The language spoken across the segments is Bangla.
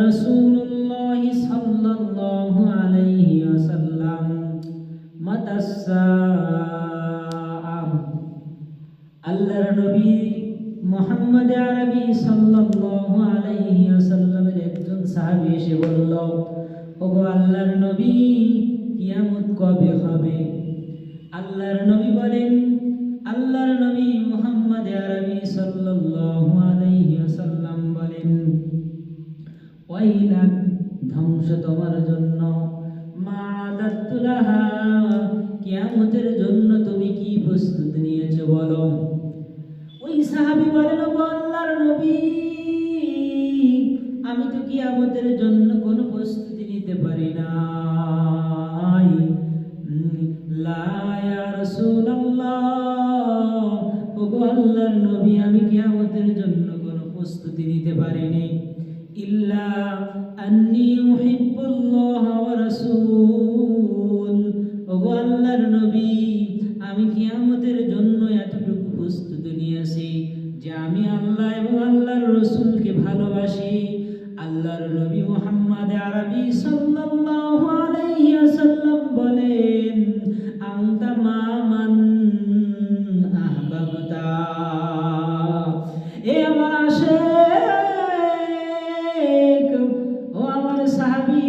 রাসূলুল্লাহ সাল্লাল্লাহু আলাইহি ওয়াসাল্লাম মাতাস-সাআ। আল্লাহর নবী মুহাম্মদ আরবি সাল্লাল্লাহু আলাইহি ওয়াসাল্লামের একজন সাহাবী এসে বলল, ওগো আল্লাহর নবী, কিয়ামত কবে হবে? আল্লাহর নবী বলেন, আল্লাহর নবী মুহাম্মদ আরবি সাল্লাল্লাহু আলাইহি ওয়াসাল্লাম বলেন, ওয়াইলাক, ধ্বংস তোমার জন্য, মা আদাতু লাহা, কিয়ামতের জন্য তুমি কি প্রস্তুতি নিয়েছো বলো। ওই সাহাবী বলেন, ওগো আল্লাহর নবী, আমি তো কিয়ামতের জন্য কোনো প্রস্তুতি নিতে পারি না। লা ইয়া রাসূলুল্লাহ, ওগো আল্লাহর নবী, আমি কিয়ামতের জন্য কোনো প্রস্তুতি নিতে পারিনি। ইল্লা আন্নী উহিব্বুল্লাহ ওয়া রাসূল, ওগো আল্লাহর নবী, আমি কিয়ামতের জন্য এতটুকু প্রস্তুতি নিয়েছি যে আমি আল্লাহ এবং আল্লাহর রাসূলকে ভালোবাসি। আল্লাহর নবী মুহাম্মদ আরবি সাল্লাল্লাহু আলাইহি ওয়াসাল্লাম বলেন, আনতা মামান আহবাবতা। এ আমার আশিক, ও আমার সাহাবী,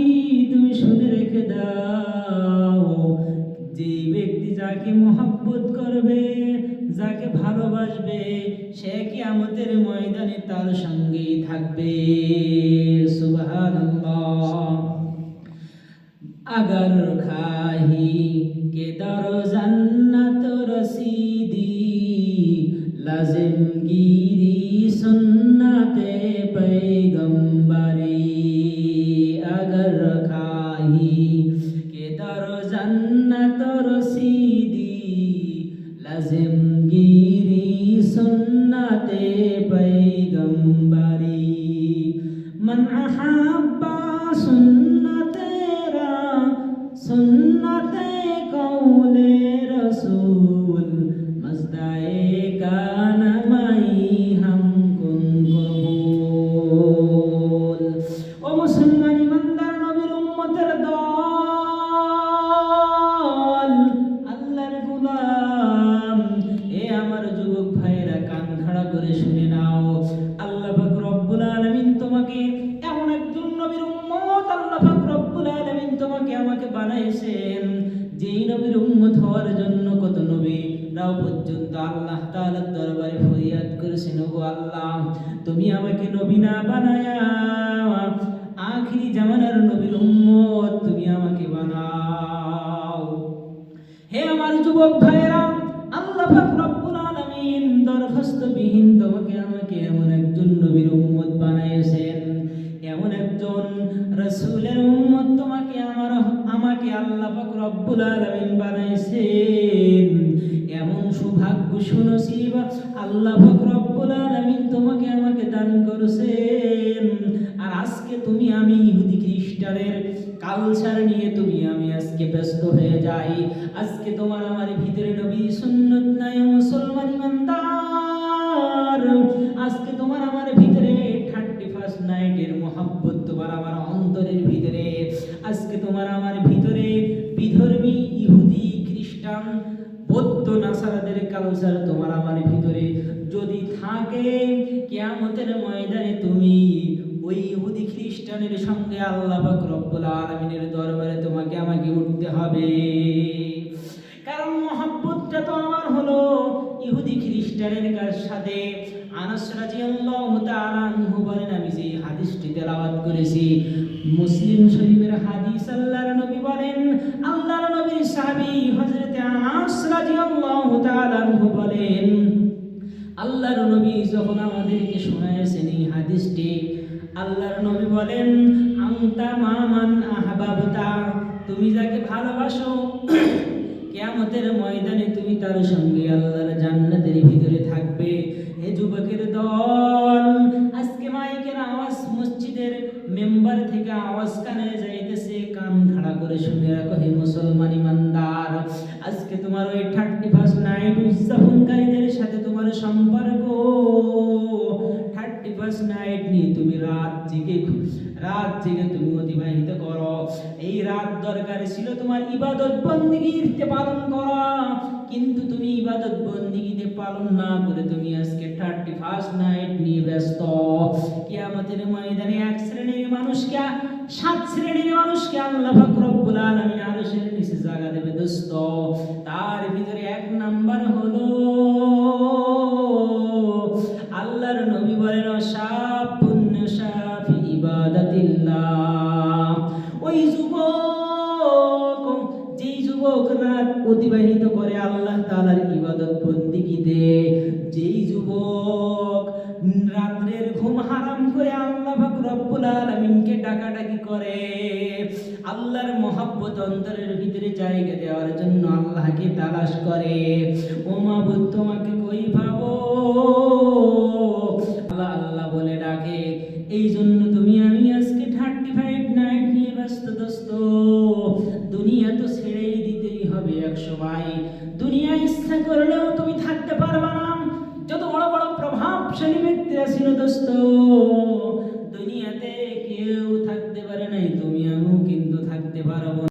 তুমি শুনে রেখে দাও, যে ব্যক্তি যাকে মহব্বত করবে, যাকে ভালোবাসবে, সে কিয়ামতের ময়দানে তার সঙ্গেই থাকবে। সুবহানাল্লাহ। अगर खाही के दर जन्नत रसीदी, लाजिम गिरी सुन्नते पैगंबरी। अगर खाही के दर जन्नत रसीदी, लाजिम गिरी सुन्नते पैगंबरी। मन अहब्बा सुन्नते कौले रसूल, मस्दाए कान माई हम कुंगोल। ओ मुसलमान ইমানদার নবীর উম্মতের দল, আল্লাহর গোলাম, এ আমার যুবক ভাইরা, কান খাড়া করে শুনে নাও। আল্লাহ পাক রব্বুল আলামিন তোমাকে এমন একজন নবীর উম্মত, আল্লাহ পাক রব্বুল আলামিন তোমাকে আমাকে বানাইছেন, যেই নবীর উম্মত হওয়ার জন্য কত নবীরাও পর্যন্ত আল্লাহ তাআলার দরবারে ফরিয়াদ করেছেন, ওগো আল্লাহ, তুমি আমাকে নবী না বানায়া আখিরি জামানার নবীর উম্মত তুমি আমাকে বানাও। হে আমার যুবক ভাইরা, আল্লাহ পাক রব্বুল আলামিন দরখাস্তবিহীন তোমাকে আমাকে এমন একজন নবীর উম্মত বানাইছেন, এমন একজন রাসূলের উম্মত তোমাকে আমাকে আল্লাহ পাক রব্বুল আলামিন বানাইছেন। এমন সৌভাগ্য সুনসিব আল্লাহ পাক রব্বুল আলামিন তোমাকে আমাকে দান করেছেন। আর আজকে তুমি আমি ইহুদি খ্রিস্টানের কালচার নিয়ে আমি আজকে ব্যস্ত হয়ে যাই। আজকে তোমার আমার ভিতরে নবী সুন্নাত নাই মুসলমান ইমানদার। আজকে তোমার আমার ভিতরে 31 নাইটের মোহাব্বত তোমার আমার অন্তরের ভিতরে। আজকে তোমার আমার ভিতরে বিধর্মী ইহুদি খ্রিস্টান বৌদ্ধ নাসারাদের কালচার তোমার আমার ভিতরে যদি থাকে, কিয়ামতের ময়দানে তুমি ওই ইহুদি খ্রিস্টানের সঙ্গে আল্লাহ পাক রব্বুল আলামিনের দরবারে তোমাকে আমাকে উঠতে হবে। কারণ মহব্বতটা তো আমার হলো ইহুদি খ্রিস্টানের সাথে। আনাস রাদিয়াল্লাহু তাআলা আনহু বলেন, আমি যে হাদিসটি তেলাওয়াত করেছি মুসলিম শরীফের হাদিস। আল্লাহর নবী বলেন, আল্লাহর নবীর সাহাবী হযরত আনাস রাদিয়াল্লাহু তাআলা আনহু বলেন, আল্লাহর নবী যখন আমাদেরকে শোনায়েছেন এই হাদিসটি, আল্লাহর নবী বলেন, আনতা মামান আহবাবতা, তুমি যাকে ভালোবাসো, কিয়ামতের ময়দানে তুমি তার সঙ্গে আল্লাহর জান্নাতের ভিতরে থাকবে। হে যুবকের দল, আজকে মাইকের আওয়াজ, মসজিদের মেম্বার থেকে আওয়াজ কানে যাইতেছে, কান খাড়া করে শুনে রাখো হে মুসলমান ইমানদার। আজকে তোমার ওই 31 নাইট উদযাপনকারীদের সাথে তোমার সম্পর্ক, 31 নাইট নিয়ে তুমি রাত জেগে তুমি অতিবাহিত করো। এই রাত দরকার ছিল তোমার ইবাদত বন্দেগীতে পালন করা, কিন্তু তুমি ইবাদত বন্দেগীতে পালন না করে তুমি আজকে 31st নাইট নিয়ে ব্যস্ত। কিয়ামতের ময়দানে এক শ্রেণীর মানুষকে, 7 শ্রেণীর মানুষকে আল্লাহ পাক রব্বুল আলামিন আরশের নিচে জায়গা দেবে দোস্ত। তার ভিতরে 1 নাম্বার হলো আল্লাহর নবী বলেন শাবুন শাফি ইবাদাতিল্লাহ। ওই যুবক, যেই যুবক রাত অতিবাহিত করে আল্লাহ তাআলার ইবাদত বন্দেগীতে, যেই যুবক রাতের ঘুম হারাম করে আল্লাহ পাক রব্বুল আলামিনকে ডাকাডাকি করে, আল্লাহর মহব্বত অন্তরের ভিতরে জায়গা দেওয়ার জন্য আল্লাহকে তালাশ করে, ও মাবুদ তোমাকে কই পাবো, আল্লাহ আল্লাহ বলে ডাকে। এই জন্য তুমি আমি আজকে 35 নাইট নিয়ে ব্যস্ত দোস্ত। দুনিয়া তো ছেড়েই দিতেই হবে এক সময়। দুনিয়া ইচ্ছা করলেও তুমি থাকতে পারবা না। যত বড় বড় প্রভাবশালী ব্যক্তিরা ছিল দোস্ত,